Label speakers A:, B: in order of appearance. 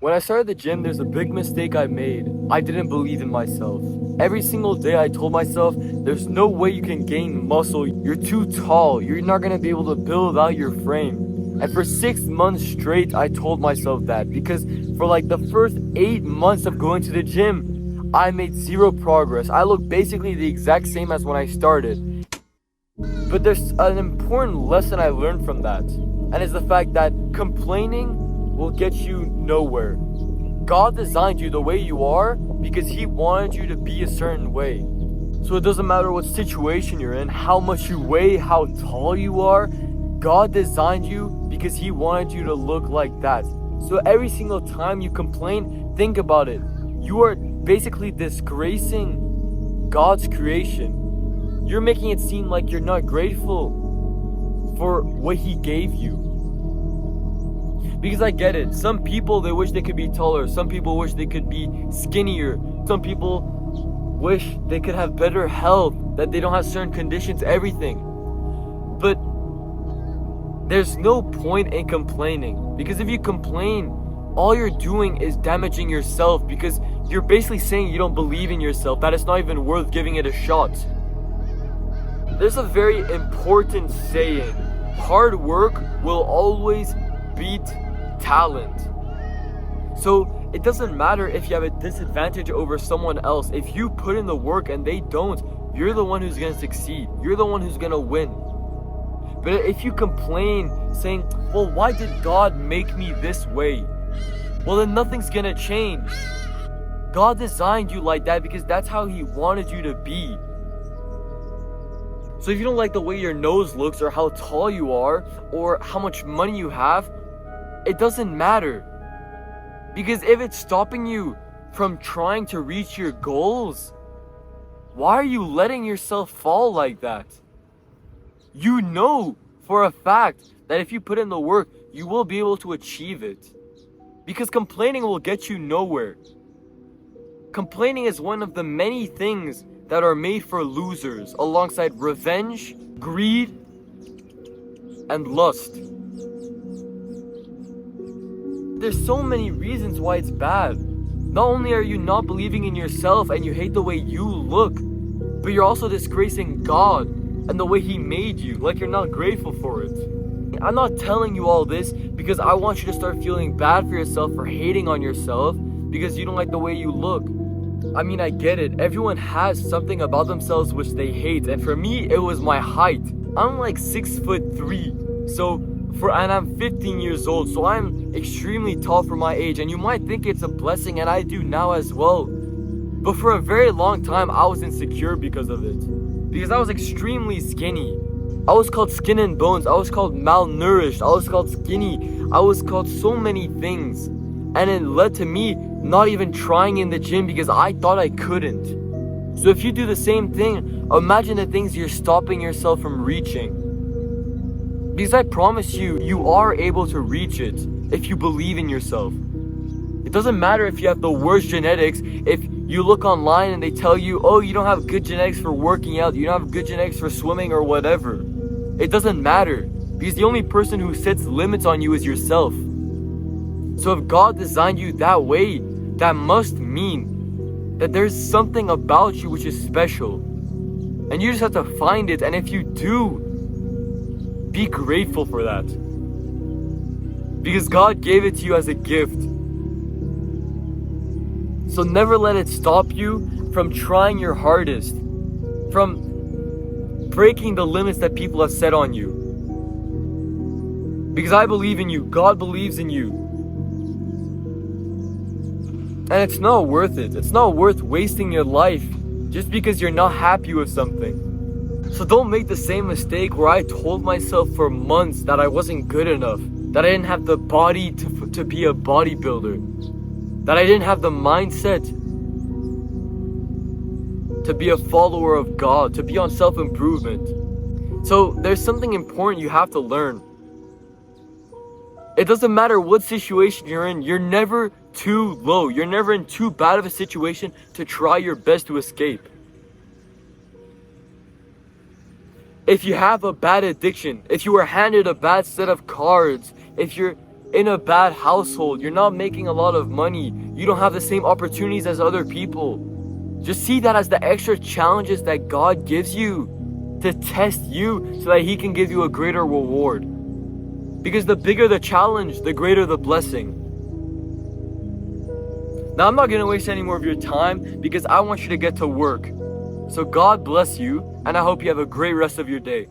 A: When I started the gym, there's a big mistake I made. I didn't believe in myself. Every single day I told myself, there's no way you can gain muscle. You're too tall. You're not gonna be able to build out your frame. And for 6 months straight, I told myself that because for like the first 8 months of going to the gym, I made zero progress. I looked basically the exact same as when I started. But there's an important lesson I learned from that, and it's the fact that complaining will get you nowhere. God designed you the way you are because He wanted you to be a certain way. So it doesn't matter what situation you're in, how much you weigh, how tall you are, God designed you because He wanted you to look like that. So every single time you complain, think about it. You are basically disgracing God's creation. You're making it seem like you're not grateful for what He gave you. Because I get it. Some people, they wish they could be taller. Some people wish they could be skinnier. Some people wish they could have better health, that they don't have certain conditions, everything. But there's no point in complaining. Because if you complain, all you're doing is damaging yourself, because you're basically saying you don't believe in yourself, that it's not even worth giving it a shot. There's a very important saying: hard work will always beat talent. So it doesn't matter if you have a disadvantage over someone else. If you put in the work and they don't, you're the one who's gonna succeed. You're the one who's gonna win. But if you complain saying, well, why did God make me this way? Well, then nothing's gonna change. God designed you like that because that's how He wanted you to be. So if you don't like the way your nose looks, or how tall you are, or how much money you have, it doesn't matter. Because if it's stopping you from trying to reach your goals, why are you letting yourself fall like that? You know for a fact that if you put in the work, you will be able to achieve it. Because complaining will get you nowhere. Complaining is one of the many things that are made for losers, alongside revenge, greed, and lust. There's so many reasons why it's bad. Not only are you not believing in yourself and you hate the way you look, but you're also disgracing God and the way He made you, like you're not grateful for it. I'm not telling you all this because I want you to start feeling bad for yourself for hating on yourself because you don't like the way you look. I mean, I get it. Everyone has something about themselves which they hate, and for me, it was my height. I'm like 6'3", and I'm 15 years old, so I'm extremely tall for my age, and you might think it's a blessing, and I do now as well. But for a very long time, I was insecure because of it. Because I was extremely skinny. I was called skin and bones. I was called malnourished. I was called skinny. I was called so many things. And it led to me not even trying in the gym because I thought I couldn't. So if you do the same thing, imagine the things you're stopping yourself from reaching. Because I promise you, you are able to reach it if you believe in yourself. It doesn't matter if you have the worst genetics. If you look online and they tell you, oh, you don't have good genetics for working out, you don't have good genetics for swimming or whatever. It doesn't matter, because the only person who sets limits on you is yourself. So if God designed you that way, that must mean that there's something about you which is special. And you just have to find it, and if you do, be grateful for that. Because God gave it to you as a gift. So never let it stop you from trying your hardest, from breaking the limits that people have set on you. Because I believe in you, God believes in you. And it's not worth it. It's not worth wasting your life just because you're not happy with something. So don't make the same mistake where I told myself for months that I wasn't good enough, that I didn't have the body to be a bodybuilder, that I didn't have the mindset to be a follower of God, to be on self-improvement. So there's something important you have to learn. It doesn't matter what situation you're in, you're never too low. You're never in too bad of a situation to try your best to escape. If you have a bad addiction, if you were handed a bad set of cards, if you're in a bad household. You're not making a lot of money. You don't have the same opportunities as other people. Just see that as the extra challenges that God gives you to test you so that He can give you a greater reward. Because the bigger the challenge, the greater the blessing. Now, I'm not going to waste any more of your time because I want you to get to work. So God bless you, and I hope you have a great rest of your day.